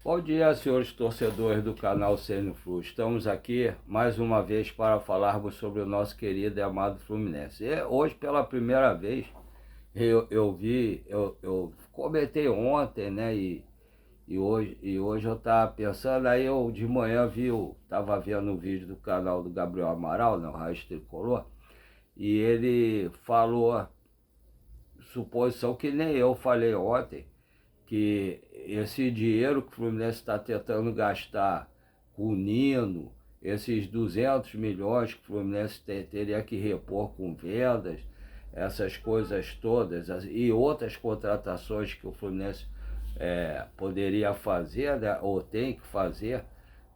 Bom dia, senhores torcedores do canal CN Flu. Estamos aqui mais uma vez para falarmos sobre o nosso querido e amado Fluminense. E hoje, pela primeira vez, eu comentei ontem, né? E hoje eu estava pensando, aí eu de manhã estava vendo um vídeo do canal do Gabriel Amaral, né, o Raiz Tricolor, e ele falou, suposição que nem eu falei ontem, que esse dinheiro que o Fluminense está tentando gastar com o Nino, esses 200 milhões que o Fluminense teria que repor com vendas, essas coisas todas, e outras contratações que o Fluminense poderia fazer, né, ou tem que fazer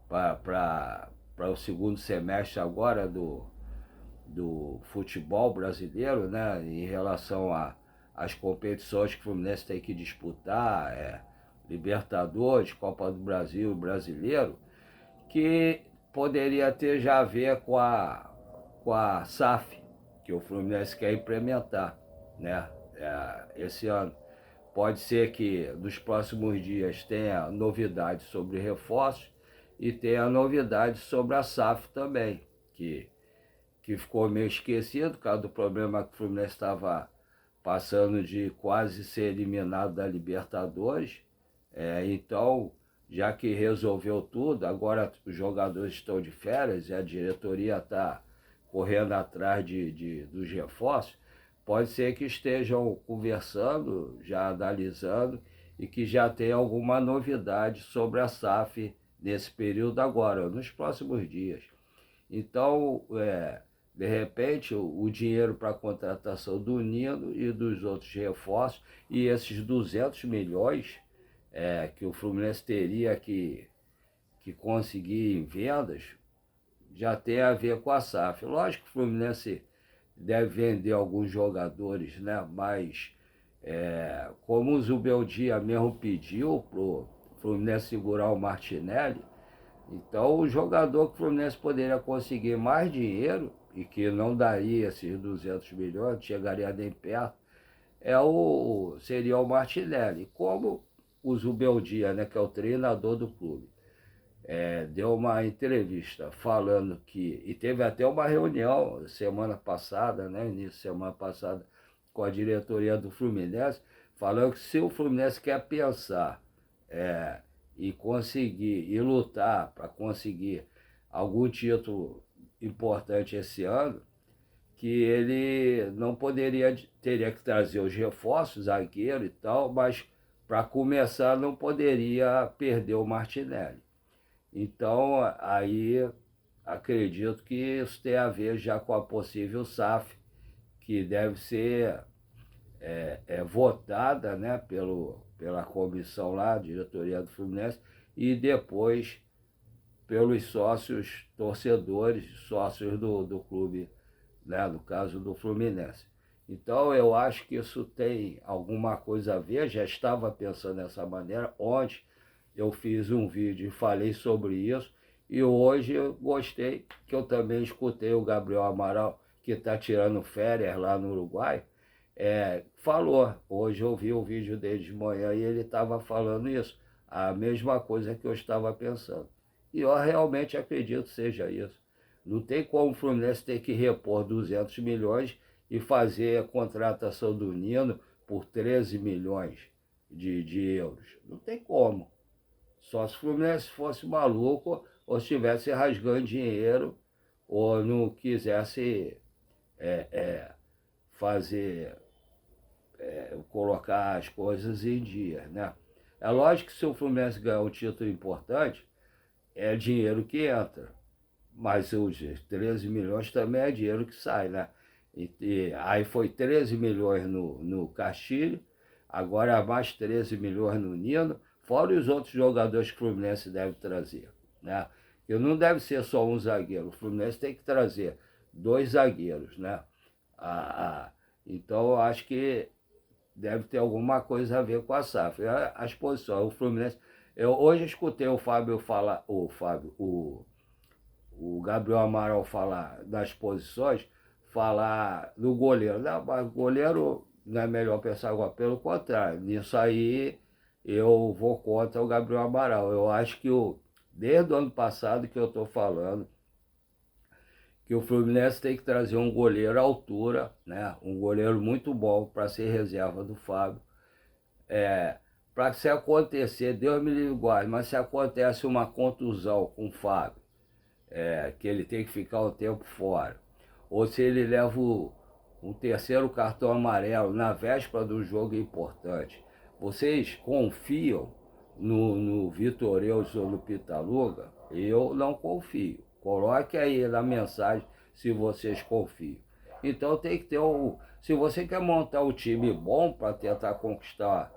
para o segundo semestre agora do futebol brasileiro, né, em relação às competições que o Fluminense tem que disputar, Libertadores, Copa do Brasil, Brasileiro, que poderia ter já a ver com a SAF, que o Fluminense quer implementar, né, esse ano. Pode ser que nos próximos dias tenha novidades sobre reforços e tenha novidades sobre a SAF também, que ficou meio esquecido por causa do problema que o Fluminense estava passando de quase ser eliminado da Libertadores. Então, já que resolveu tudo, agora os jogadores estão de férias e a diretoria está correndo atrás dos reforços, pode ser que estejam conversando, já analisando, e que já tenha alguma novidade sobre a SAF nesse período agora, nos próximos dias. Então, de repente, o dinheiro para a contratação do Nino e dos outros reforços, e esses 200 milhões que o Fluminense teria que conseguir em vendas, já tem a ver com a SAF. Lógico que o Fluminense deve vender alguns jogadores, né? Mas como o Zubeldia mesmo pediu para o Fluminense segurar o Martinelli, então o jogador que o Fluminense poderia conseguir mais dinheiro e que não daria esses 200 milhões, chegaria nem perto, seria o Martinelli. Como o Zubeldia, né, que é o treinador do clube, deu uma entrevista falando e teve até uma reunião semana passada, né, início de semana passada, com a diretoria do Fluminense, falando que se o Fluminense quer pensar e conseguir, e lutar para conseguir algum título importante esse ano, que ele não teria que trazer os reforços, zagueiro e tal, mas para começar não poderia perder o Martinelli. Então, aí acredito que isso tem a ver já com a possível SAF, que deve ser votada, né, pela comissão lá, diretoria do Fluminense, e depois pelos sócios torcedores, sócios do clube, né, no caso do Fluminense. Então eu acho que isso tem alguma coisa a ver, já estava pensando dessa maneira. Ontem eu fiz um vídeo e falei sobre isso, e hoje eu gostei, que eu também escutei o Gabriel Amaral, que está tirando férias lá no Uruguai, falou. Hoje eu vi o vídeo dele de manhã e ele estava falando isso, a mesma coisa que eu estava pensando. E eu realmente acredito que seja isso. Não tem como o Fluminense ter que repor 200 milhões e fazer a contratação do Nino por 13 milhões de euros. Não tem como. Só se o Fluminense fosse maluco ou estivesse rasgando dinheiro ou não quisesse fazer, colocar as coisas em dia, né? É lógico que se o Fluminense ganhar um título importante, é dinheiro que entra. Mas os 13 milhões também é dinheiro que sai, né? E aí foi 13 milhões no Castilho, agora mais 13 milhões no Nino, fora os outros jogadores que o Fluminense deve trazer, né? E não deve ser só um zagueiro, o Fluminense tem que trazer dois zagueiros, né? Ah, então eu acho que deve ter alguma coisa a ver com a SAF. As posições, o Fluminense... Eu hoje escutei o Fábio falar, o Gabriel Amaral falar das posições, falar do goleiro. Não, mas o goleiro não é melhor pensar agora, pelo contrário. Nisso aí eu vou contra o Gabriel Amaral. Eu acho que desde o ano passado que eu estou falando, que o Fluminense tem que trazer um goleiro à altura, né? Um goleiro muito bom para ser reserva do Fábio. Para se acontecer, Deus me livre guarde, mas se acontece uma contusão com o Fábio, que ele tem que ficar um tempo fora, ou se ele leva um terceiro cartão amarelo na véspera do jogo importante, vocês confiam no Vitor Eus ou no Pitaluga? Eu não confio. Coloque aí na mensagem se vocês confiam. Então tem que ter se você quer montar um time bom para tentar conquistar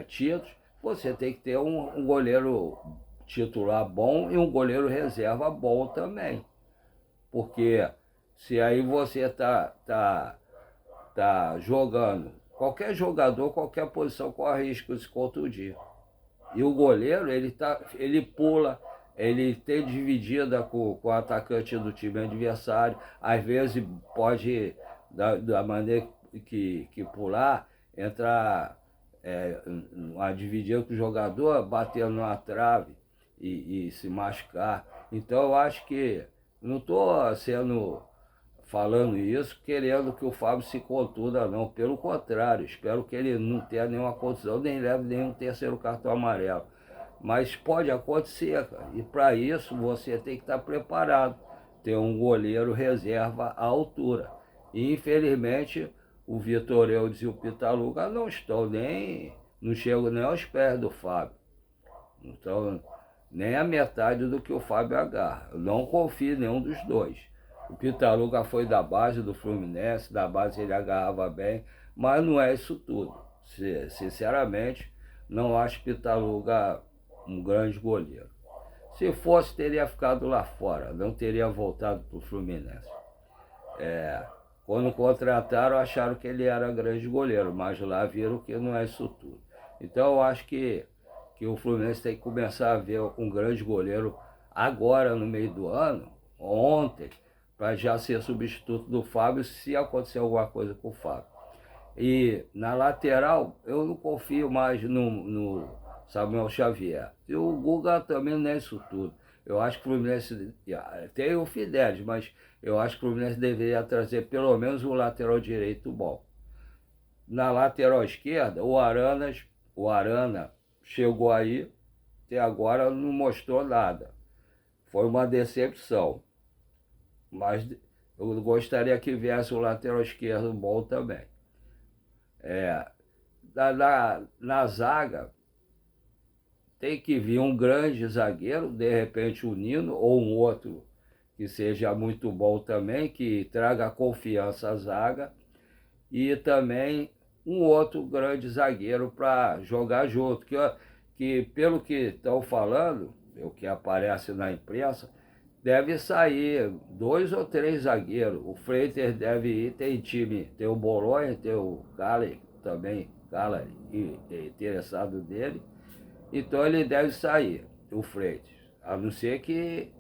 títulos, você tem que ter um goleiro titular bom e um goleiro reserva bom também. Porque se aí você tá jogando, qualquer jogador, qualquer posição corre risco de se contundir. E o goleiro, ele pula, ele tem dividida com o atacante do time adversário, às vezes pode, da maneira que pular, entrar uma dividida com o jogador, batendo na trave e se machucar. Então eu acho que não estou falando isso querendo que o Fábio se contunda, não. Pelo contrário, espero que ele não tenha nenhuma contusão, nem leve nenhum terceiro cartão amarelo. Mas pode acontecer, cara. E para isso você tem que estar preparado. Ter um goleiro reserva à altura. E infelizmente o Vitor Eudes e o Pitaluga não chegam nem aos pés do Fábio. Então, nem a metade do que o Fábio agarra. Eu não confio em nenhum dos dois. O Pitaluga foi da base do Fluminense, da base ele agarrava bem, mas não é isso tudo. Sinceramente, não acho Pitaluga um grande goleiro. Se fosse, teria ficado lá fora, não teria voltado para o Fluminense. Quando contrataram, acharam que ele era grande goleiro, mas lá viram que não é isso tudo. Então eu acho que o Fluminense tem que começar a ver um grande goleiro agora no meio do ano, ontem, para já ser substituto do Fábio se acontecer alguma coisa com o Fábio. E na lateral, eu não confio mais no Samuel Xavier. E o Guga também não é isso tudo. Eu acho que o Fluminense tem o Fidelis, mas eu acho que o Fluminense deveria trazer pelo menos um lateral direito bom. Na lateral esquerda, o Arana chegou aí, até agora não mostrou nada. Foi uma decepção. Mas eu gostaria que viesse o lateral esquerdo bom também. Na zaga, tem que vir um grande zagueiro, de repente o Nino, ou um outro que seja muito bom também, que traga confiança à zaga, e também um outro grande zagueiro para jogar junto, que pelo que estão falando, o que aparece na imprensa, deve sair 2 ou 3 zagueiros. O Freitas deve ir, tem time, tem o Bolonha, tem o Caleri também, Caleri, interessado dele. Então ele deve sair, o Freitas, a não ser que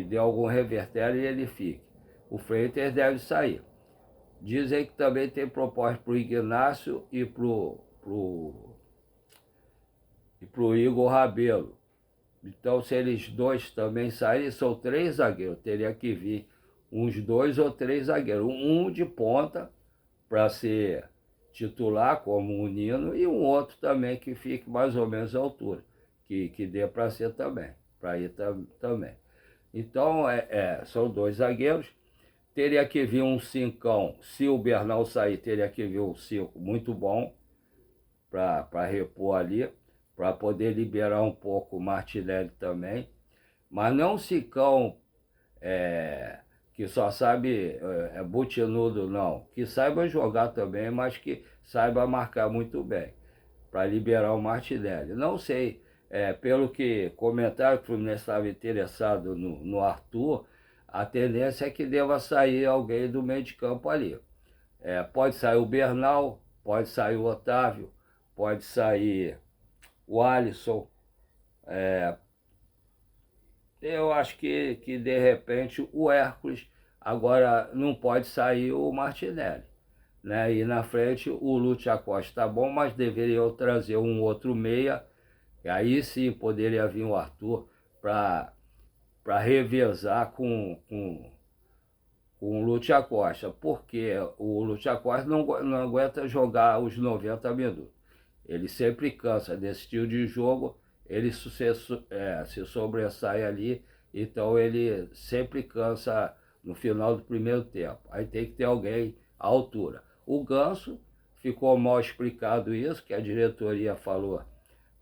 dê algum revertério e ele fique. O Freitas deve sair. Dizem que também tem proposta para o Ignácio e para o Igor Rabelo. Então, se eles dois também saírem, são 3 zagueiros. Teria que vir uns 2 ou 3 zagueiros. Um de ponta para ser titular, como o Nino, e um outro também que fique mais ou menos à altura, que dê para ser também, para ir também. Então, são 2 zagueiros. Teria que vir um 5. Se o Bernal sair, teria que vir um 5 muito bom para repor ali, para poder liberar um pouco o Martinelli também. Mas não um 5 que só sabe butinudo, não. Que saiba jogar também, mas que saiba marcar muito bem, para liberar o Martinelli. Não sei, pelo que comentaram que o Fluminense estava interessado no Arthur, a tendência é que deva sair alguém do meio de campo ali. Pode sair o Bernal, pode sair o Otávio, pode sair o Alisson. Eu acho que de repente o Hércules, agora não pode sair o Martinelli. né? E na frente o Lúcio Acosta tá bom, mas deveriam trazer um outro meia, e aí sim poderia vir o Arthur para revezar com o Lúcio Acosta, porque o Lúcio Acosta não aguenta jogar os 90 minutos. Ele sempre cansa desse estilo de jogo, ele se sobressai ali, então ele sempre cansa no final do primeiro tempo. Aí tem que ter alguém à altura. O Ganso, ficou mal explicado isso, que a diretoria falou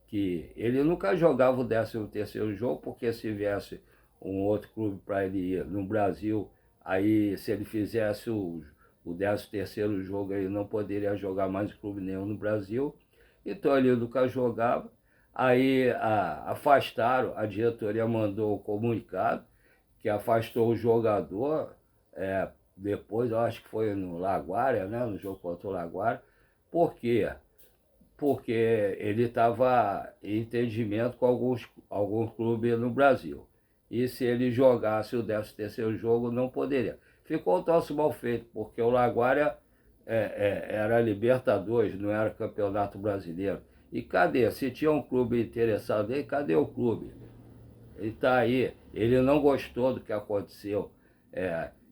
que ele nunca jogava o 13º jogo, porque se viesse um outro clube para ele ir no Brasil, aí se ele fizesse o 13º jogo, ele não poderia jogar mais em clube nenhum no Brasil. Então ele nunca jogava. Aí afastaram, a diretoria mandou o comunicado que afastou o jogador, depois eu acho que foi no Laguária, né, no jogo contra o Laguária. Por quê? Porque ele estava em entendimento com alguns clubes no Brasil. E se ele jogasse o 13º jogo, não poderia. Ficou um troço mal feito, porque o Laguária era Libertadores, não era Campeonato Brasileiro. E cadê? Se tinha um clube interessado aí, cadê o clube? Ele está aí, ele não gostou do que aconteceu.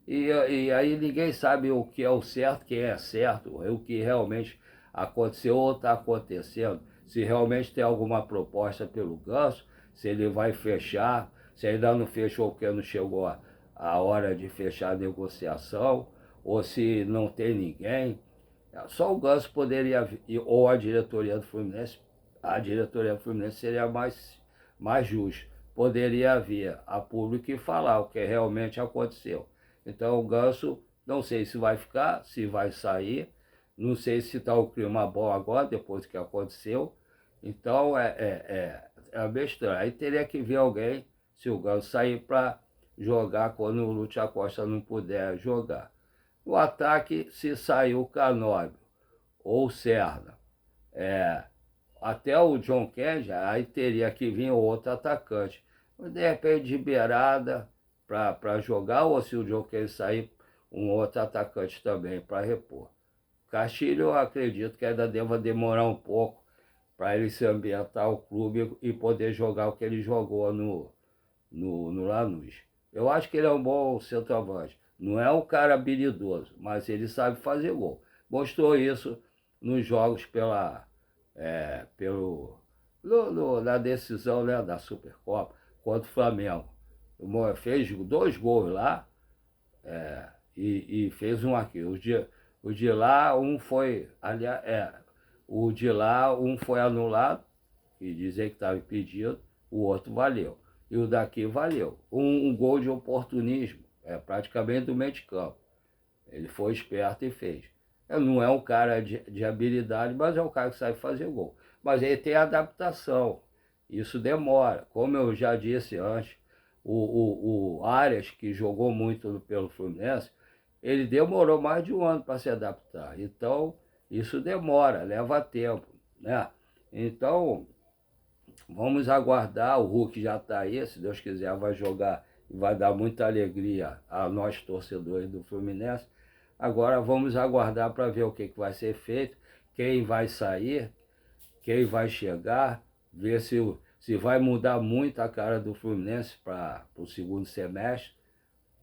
E aí ninguém sabe o que é o certo, quem é certo, o que realmente aconteceu ou está acontecendo. Se realmente tem alguma proposta pelo Ganso, se ele vai fechar, se ainda não fechou porque não chegou a hora de fechar a negociação, ou se não tem ninguém. Só o Ganso poderia, ou a diretoria do Fluminense, a diretoria do Fluminense seria mais justa. Poderia vir a público e falar o que realmente aconteceu. Então o Ganso, não sei se vai ficar, se vai sair, não sei se está o clima bom agora, depois do que aconteceu. Então é bem estranho. Aí teria que ver alguém, se o Ganso sair, para jogar quando o Lúcio Acosta não puder jogar. O ataque, se sair o Canóbio ou o Serna, até o John Kennedy, aí teria que vir outro atacante. De repente, de beirada para jogar, ou se o John Kennedy sair, um outro atacante também para repor. Castilho, eu acredito que ainda deva demorar um pouco para ele se ambientar ao clube e poder jogar o que ele jogou no Lanús. Eu acho que ele é um bom centroavante. Não é um cara habilidoso, mas ele sabe fazer gol. Mostrou isso nos jogos na decisão, né, da Supercopa contra o Flamengo. Fez 2 gols lá, e fez um aqui. O de lá, um foi. Aliás, o de lá, um foi anulado, e dizer que estava impedido, o outro valeu. E o daqui valeu. Um gol de oportunismo, praticamente do meio de campo. Ele foi esperto e fez. Não é um cara de habilidade, mas é um cara que sabe fazer gol. Mas ele tem adaptação. Isso demora. Como eu já disse antes, o Arias, que jogou muito pelo Fluminense, ele demorou mais de um ano para se adaptar. Então, isso demora, leva tempo, né? Então, vamos aguardar. O Hulk já está aí, se Deus quiser vai jogar e vai dar muita alegria a nós torcedores do Fluminense. Agora vamos aguardar para ver o que vai ser feito, quem vai sair, quem vai chegar, ver se vai mudar muito a cara do Fluminense para o segundo semestre.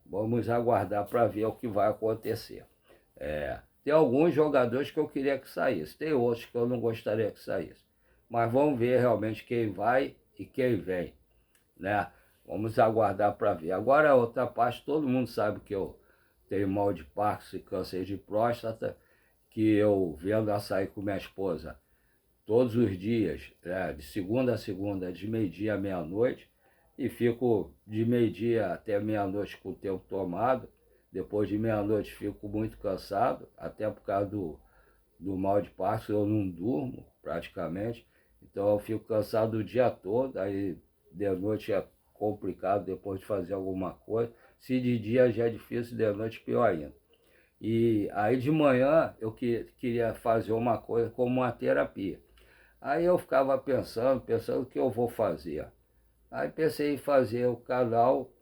Vamos aguardar para ver o que vai acontecer. Tem alguns jogadores que eu queria que saísse, tem outros que eu não gostaria que saísse. Mas vamos ver realmente quem vai e quem vem, né? Vamos aguardar para ver. Agora a outra parte, todo mundo sabe que eu tenho mal de Parkinson e câncer de próstata, que eu vendo açaí com minha esposa todos os dias, de segunda a segunda, de meio-dia à meia-noite, e fico de meio-dia até meia-noite com o tempo tomado. Depois de meia-noite fico muito cansado, até por causa do mal de Parkinson, eu não durmo praticamente, então eu fico cansado o dia todo, aí de noite é complicado depois de fazer alguma coisa. Se de dia já é difícil, de noite pior ainda. E aí de manhã eu queria fazer uma coisa como uma terapia. Aí eu ficava pensando o que eu vou fazer. Aí pensei em fazer o canal,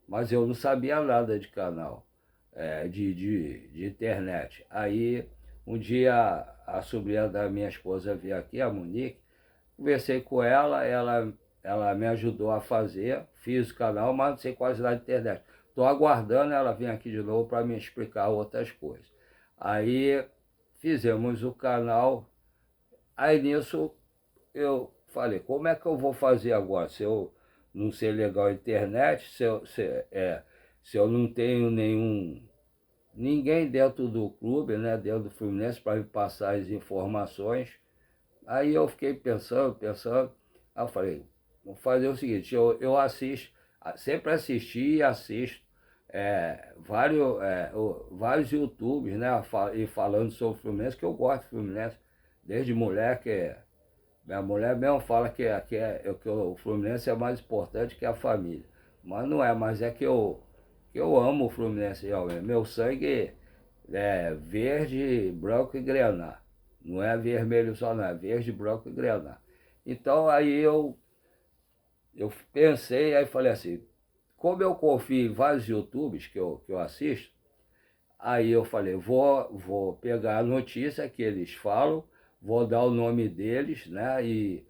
mas eu não sabia nada de canal. de internet. Aí, um dia, a sobrinha da minha esposa veio aqui, a Monique, conversei com ela me ajudou a fazer, fiz o canal, mas não sei quase nada de internet. Estou aguardando ela vir aqui de novo para me explicar outras coisas. Aí, fizemos o canal, aí nisso eu falei, como é que eu vou fazer agora? Se eu não sei legal a internet, se eu não tenho ninguém dentro do clube, né, dentro do Fluminense, para me passar as informações. Aí eu fiquei pensando, aí eu falei, vou fazer o seguinte, eu assisto, sempre assisti e assisto vários YouTubes, né, e falando sobre o Fluminense, que eu gosto do Fluminense, desde moleque. Minha mulher mesmo fala que o Fluminense é mais importante que a família. Mas não é, mas é que eu amo o Fluminense realmente. Meu sangue é verde, branco e grená. Não é vermelho só não, é verde, branco e grená. Então aí eu pensei, aí falei assim, como eu confio em vários YouTubes que eu assisto, aí eu falei, vou pegar a notícia que eles falam, vou dar o nome deles, né, e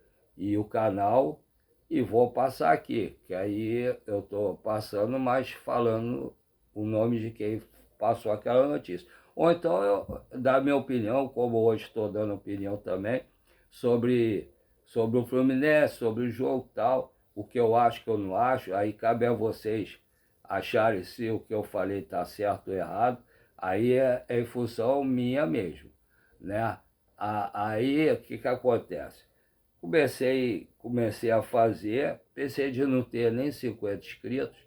o canal, e vou passar aqui, que aí eu estou passando, mas falando o nome de quem passou aquela notícia. Ou então eu dar minha opinião, como hoje estou dando opinião também, sobre o Fluminense, sobre o jogo e tal, o que eu acho, o que eu não acho, aí cabe a vocês acharem se o que eu falei está certo ou errado. Aí é em função minha mesmo, né? Aí o que acontece? Comecei a fazer, pensei de não ter nem 50 inscritos,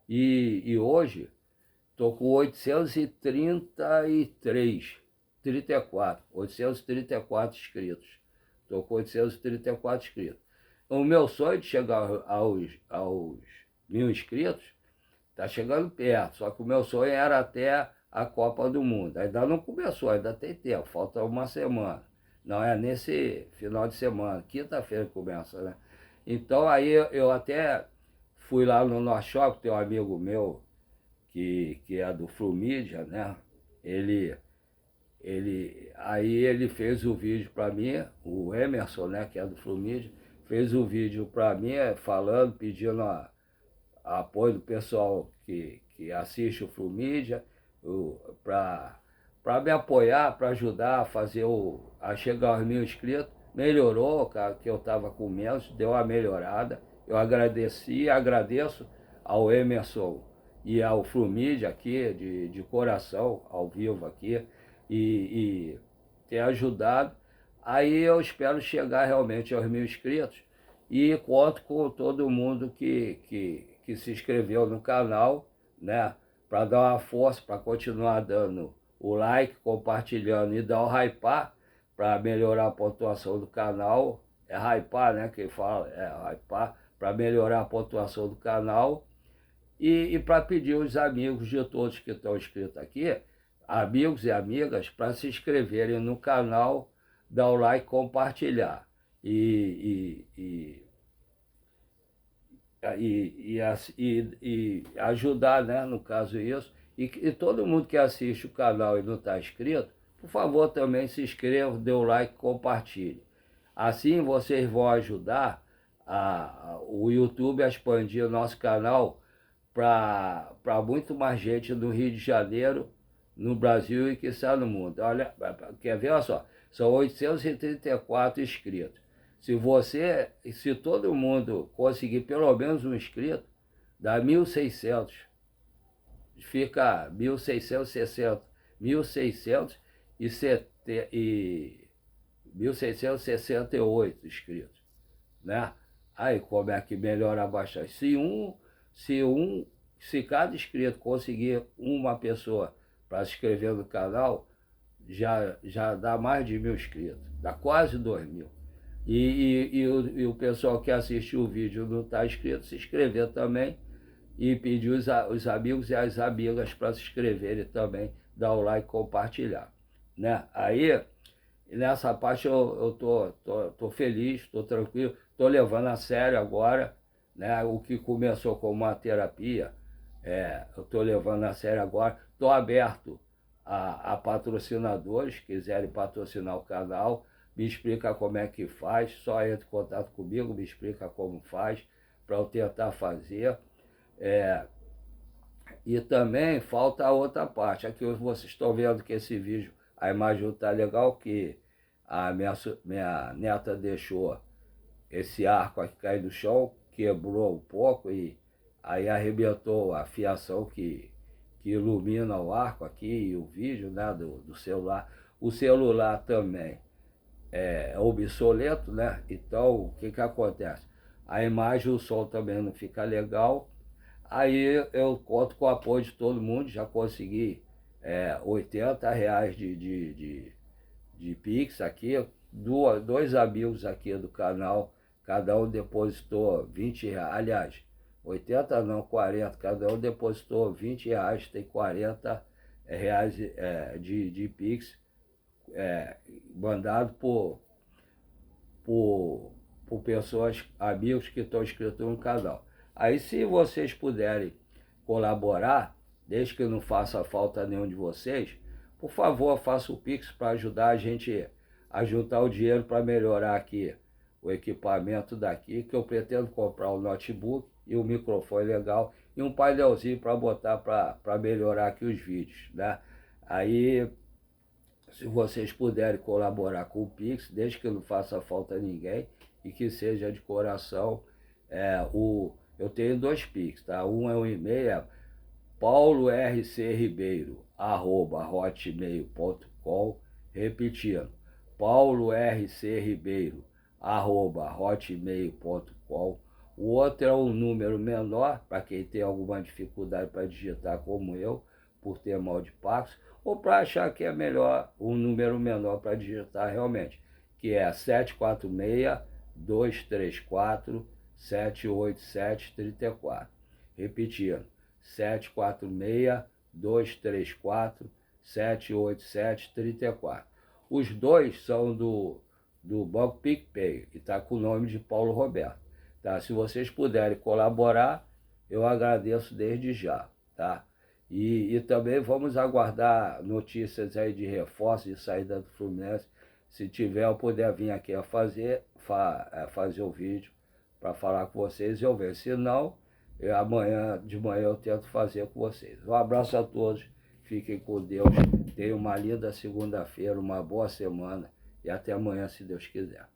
e hoje estou com 834 inscritos. Estou com 834 inscritos. O meu sonho de chegar aos 1.000 inscritos está chegando perto, só que o meu sonho era até a Copa do Mundo. Ainda não começou, ainda tem tempo, falta uma semana. Não é nesse final de semana, quinta-feira começa, né? Então aí eu até fui lá no Norte Shopping, tem um amigo meu que é do Flumídia, né? Aí ele fez o vídeo para mim, o Emerson, né, que é do Flumídia, fez o vídeo para mim falando, pedindo apoio do pessoal que assiste o Flumídia, para me apoiar, para ajudar a fazer a chegar aos 1.000 inscritos. Melhorou, cara, que eu estava com menos, deu uma melhorada. Eu agradeço ao Emerson e ao Flumídia aqui, de coração, ao vivo aqui, e ter ajudado. Aí eu espero chegar realmente aos 1.000 inscritos e conto com todo mundo que se inscreveu no canal, né? Para dar uma força, para continuar dando o like, compartilhando e dar o hypar, para melhorar a pontuação do canal. É hypar, né? Quem fala é hypar, para melhorar a pontuação do canal. E para pedir os amigos de todos que estão inscritos aqui, amigos e amigas, para se inscreverem no canal, dar o like, compartilhar. E ajudar, né, no caso isso. E todo mundo que assiste o canal e não está inscrito, por favor também se inscreva, dê o like, compartilhe. Assim vocês vão ajudar o YouTube a expandir o nosso canal para muito mais gente do Rio de Janeiro, no Brasil e quiçá no mundo. Olha, quer ver? Olha só, são 834 inscritos. Se todo mundo conseguir pelo menos um inscrito, dá 1.600. Fica 1.660, 1.668 inscritos, né? Aí como é que melhora bastante? Se cada inscrito conseguir uma pessoa para se inscrever no canal, já dá mais de 1.000 inscritos, dá quase 2.000. E o pessoal que assistiu o vídeo não está inscrito, se inscrever também e pedir os amigos e as amigas para se inscreverem também, dar o like e compartilhar, né? Aí, nessa parte eu tô feliz, tô tranquilo, tô levando a sério agora, né? O que começou como uma terapia, eu estou levando a sério agora, estou aberto a patrocinadores, quiserem patrocinar o canal, me explica como é que faz, só entre em contato comigo, me explica como faz, para eu tentar fazer. E também falta a outra parte, aqui vocês estão vendo que esse vídeo, a imagem está legal, que a minha neta deixou esse arco aqui cair do chão, quebrou um pouco e aí arrebentou a fiação que ilumina o arco aqui e o vídeo, né, do celular. O celular também é obsoleto, né? Então o que acontece? A imagem e o som também não fica legal. Aí eu conto com o apoio de todo mundo, já consegui R$ 80 de Pix aqui, dois amigos aqui do canal, cada um depositou R$ 20, aliás, 80 não, 40, cada um depositou R$ 20, tem R$ 40 de Pix, mandado por pessoas, amigos que estão inscritos no canal. Aí se vocês puderem colaborar, desde que não faça falta nenhum de vocês, por favor, faça o Pix para ajudar a gente a juntar o dinheiro para melhorar aqui o equipamento daqui, que eu pretendo comprar um notebook e um microfone legal e um painelzinho para botar para melhorar aqui os vídeos, né? Aí, se vocês puderem colaborar com o Pix, desde que não faça falta a ninguém e que seja de coração, eu tenho dois Pix, tá? Um é um e-mail, paulorcribeiro@hotmail.com, repetindo, paulorcribeiro@hotmail.com. O outro é um número menor, para quem tem alguma dificuldade para digitar como eu, por ter mal de Paxos, ou para achar que é melhor um número menor para digitar realmente, que é 746-234-78734. Repetindo, 746-234-78734. Os dois são do Banco PicPay e está com o nome de Paulo Roberto. Tá? Se vocês puderem colaborar, eu agradeço desde já. Tá? E também vamos aguardar notícias aí de reforço e saída do Fluminense. Se tiver, eu puder vir aqui a fazer o vídeo para falar com vocês e eu ver. Se não, amanhã de manhã eu tento fazer com vocês. Um abraço a todos, fiquem com Deus, tenham uma linda segunda-feira, uma boa semana e até amanhã, se Deus quiser.